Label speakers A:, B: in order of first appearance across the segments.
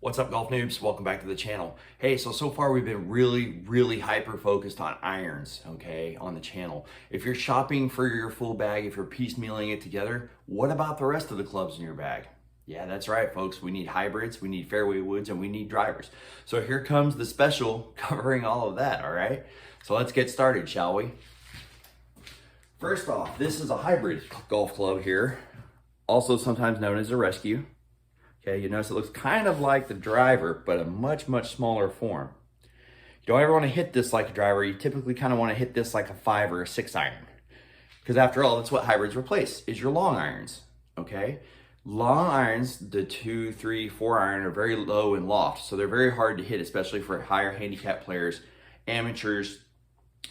A: What's up, golf noobs? Welcome back to the channel. Hey, so far we've been really hyper focused on irons, okay, on the channel. If you're shopping for your full bag, if you're piecemealing it together, what about the rest of the clubs in your bag? Yeah, that's right, folks. We need hybrids, we need fairway woods, and we need drivers. So here comes the special covering all of that, all right? So let's get started, shall we? First off, this is a hybrid golf club here, also sometimes known as a rescue. Okay, you notice it looks kind of like the driver, but a much smaller form. You don't ever want to hit this like a driver. You typically kind of want to hit this like a 5 or a 6 iron. Because after all, that's what hybrids replace, is your long irons, okay? Long irons, the 2, 3, 4 iron are very low in loft, so they're very hard to hit, especially for higher handicap players. Amateurs,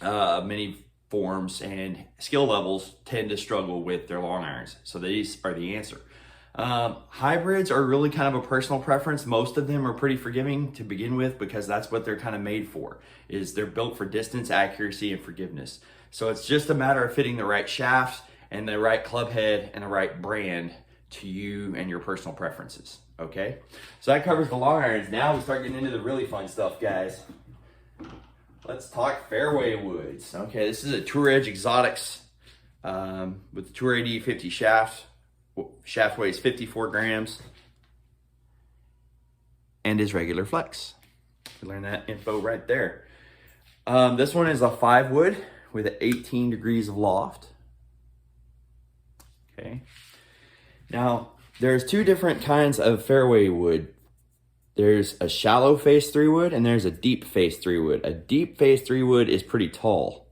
A: many forms, and skill levels tend to struggle with their long irons. So these are the answer. Hybrids are really kind of a personal preference. Most of them are pretty forgiving to begin with because that's what they're kind of made for, is they're built for distance, accuracy, and forgiveness. So it's just a matter of fitting the right shafts and the right club head and the right brand to you and your personal preferences, okay? So that covers the long irons. Now we start getting into the really fun stuff, guys. Let's talk fairway woods. Okay, this is a Tour Edge Exotics with the Tour AD 50 shaft. Shaft weighs 54 grams and is regular flex. You learn that info right there. This one is a 5 wood with 18 degrees of loft. Okay. Now, there's two different kinds of fairway wood. There's a shallow face 3 wood and there's a deep face 3 wood. A deep face 3 wood is pretty tall.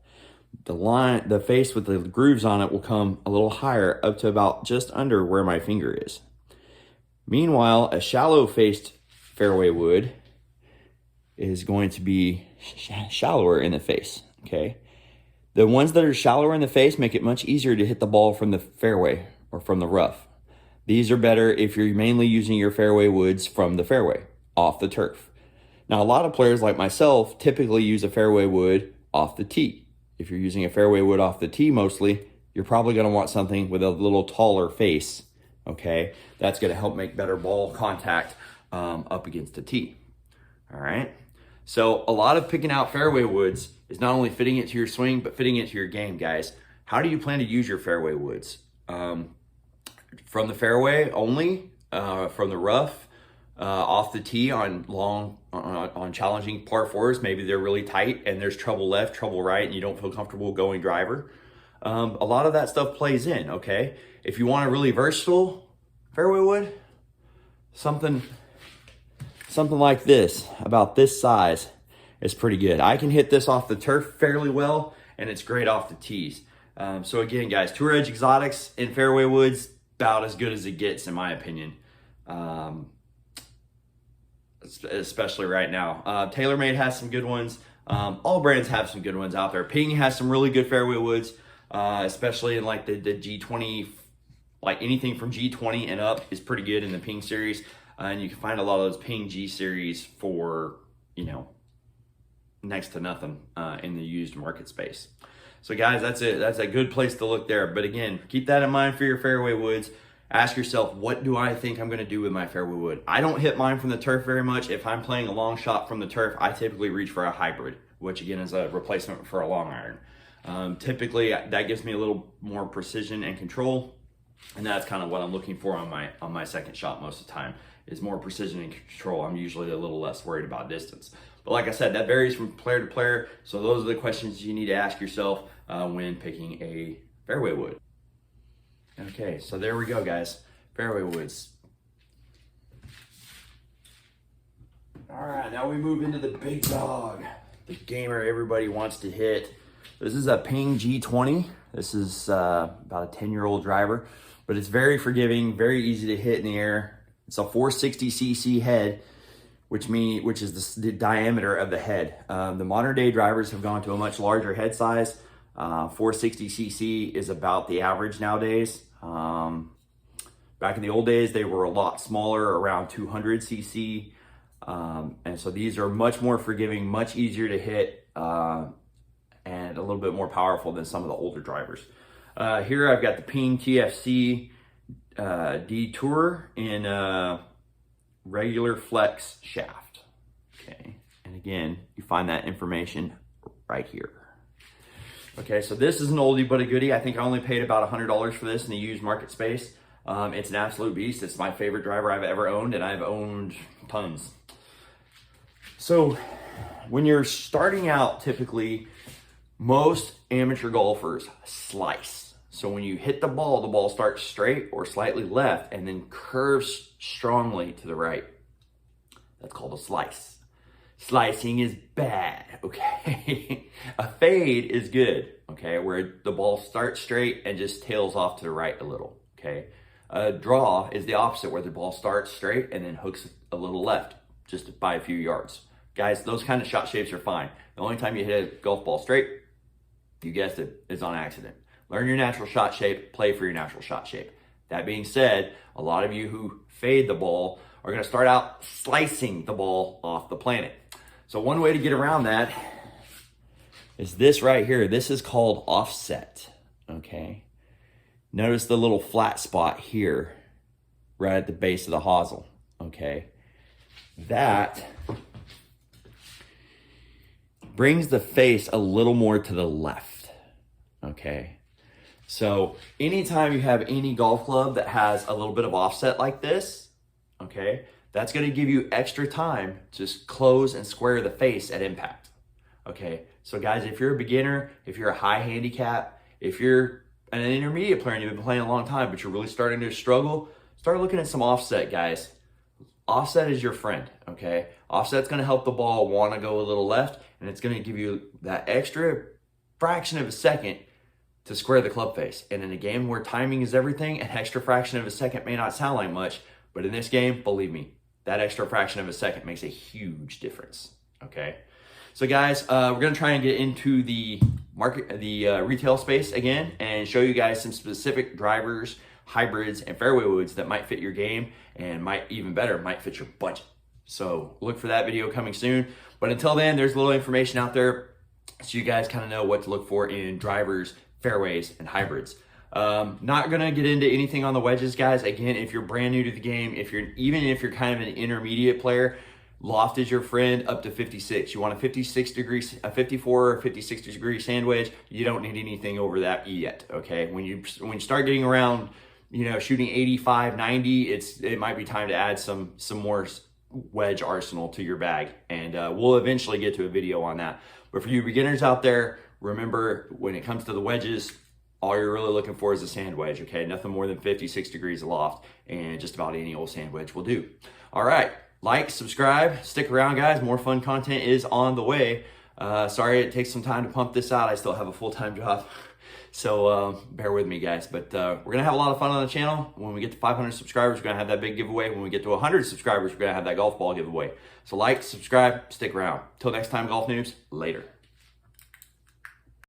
A: The face with the grooves on it will come a little higher, up to about just under where my finger is. Meanwhile, a shallow faced fairway wood is going to be shallower in the face, okay? The ones that are shallower in the face make it much easier to hit the ball from the fairway or from the rough. These are better if you're mainly using your fairway woods from the fairway, off the turf. Now, a lot of players like myself typically use a fairway wood off the tee. If you're using a fairway wood off the tee mostly, you're probably going to want something with a little taller face, okay? That's going to help make better ball contact up against the tee, all right? So a lot of picking out fairway woods is not only fitting it to your swing, but fitting it to your game, guys. How do you plan to use your fairway woods? From the fairway only, from the rough, off the tee on on challenging par 4s, maybe they're really tight and there's trouble left, trouble right, and you don't feel comfortable going driver. A lot of that stuff plays in, okay? If you want a really versatile fairway wood, something like this, about this size, is pretty good. I can hit this off the turf fairly well, and it's great off the tees. So again, guys, Tour Edge Exotics in fairway woods, about as good as it gets, in my opinion. Especially right now. TaylorMade has some good ones. All brands have some good ones out there. Ping has some really good fairway woods, especially in like the G20, like anything from G20 and up is pretty good in the Ping series. And you can find a lot of those Ping G series for, you know, next to nothing in the used market space. So guys, that's it. That's a good place to look there. But again, keep that in mind for your fairway woods. Ask yourself, what do I think I'm going to do with my fairway wood? I don't hit mine from the turf very much. If I'm playing a long shot from the turf, I typically reach for a hybrid, which again is a replacement for a long iron. Typically, that gives me a little more precision and control, and that's kind of what I'm looking for on my second shot most of the time, is more precision and control. I'm usually a little less worried about distance. But like I said, that varies from player to player, so those are the questions you need to ask yourself when picking a fairway wood. Okay, so there we go, guys. Fairway woods. All right, now we move into the big dog, the gamer everybody wants to hit. This is a Ping G20. This is about a 10-year-old driver, but it's very forgiving, very easy to hit in the air. It's a 460cc head, which is the diameter of the head. The modern day drivers have gone to a much larger head size. 460cc is about the average nowadays. Back in the old days, they were a lot smaller, around 200cc. And so these are much more forgiving, much easier to hit, and a little bit more powerful than some of the older drivers. Here I've got the Ping TFC D Tour in regular flex shaft. Okay, and again, you find that information right here. Okay, so this is an oldie but a goodie. I think I only paid about $100 for this in the used market space. It's an absolute beast. It's my favorite driver I've ever owned, and I've owned tons. So when you're starting out, typically, most amateur golfers slice. So when you hit the ball starts straight or slightly left and then curves strongly to the right. That's called a slice. Slicing is bad, okay? A fade is good, okay? Where the ball starts straight and just tails off to the right a little, okay? A draw is the opposite, where the ball starts straight and then hooks a little left, just by a few yards. Guys, those kind of shot shapes are fine. The only time you hit a golf ball straight, you guessed it, is on accident. Learn your natural shot shape, play for your natural shot shape. That being said, a lot of you who fade the ball are gonna start out slicing the ball off the planet. So one way to get around that is this right here. This is called offset, okay? Notice the little flat spot here, right at the base of the hosel, okay? That brings the face a little more to the left, okay? So anytime you have any golf club that has a little bit of offset like this, okay, that's gonna give you extra time to just close and square the face at impact, okay? So guys, if you're a beginner, if you're a high handicap, if you're an intermediate player and you've been playing a long time, but you're really starting to struggle, start looking at some offset, guys. Offset is your friend, okay? Offset's gonna help the ball wanna go a little left, and it's gonna give you that extra fraction of a second to square the club face. And in a game where timing is everything, an extra fraction of a second may not sound like much, but in this game, believe me, that extra fraction of a second makes a huge difference, okay? So guys, we're gonna try and get into the retail space again and show you guys some specific drivers, hybrids, and fairway woods that might fit your game and even better, might fit your budget. So look for that video coming soon. But until then, there's a little information out there so you guys kind of know what to look for in drivers, fairways, and hybrids. Not gonna get into anything on the wedges, guys. Again, if you're brand new to the game, even if you're kind of an intermediate player, loft is your friend up to 56. You want a 54 or 56 degree sand wedge. You don't need anything over that yet, okay? When you start getting around, shooting 85, 90, it might be time to add some more wedge arsenal to your bag, and we'll eventually get to a video on that. But for you beginners out there, remember, when it comes to the wedges, all you're really looking for is a sand wedge, okay? Nothing more than 56 degrees aloft, and just about any old sand wedge will do. All right, like, subscribe, stick around, guys. More fun content is on the way. Sorry it takes some time to pump this out. I still have a full-time job, so bear with me, guys. But we're going to have a lot of fun on the channel. When we get to 500 subscribers, we're going to have that big giveaway. When we get to 100 subscribers, we're going to have that golf ball giveaway. So like, subscribe, stick around. Till next time, golf noobs, later.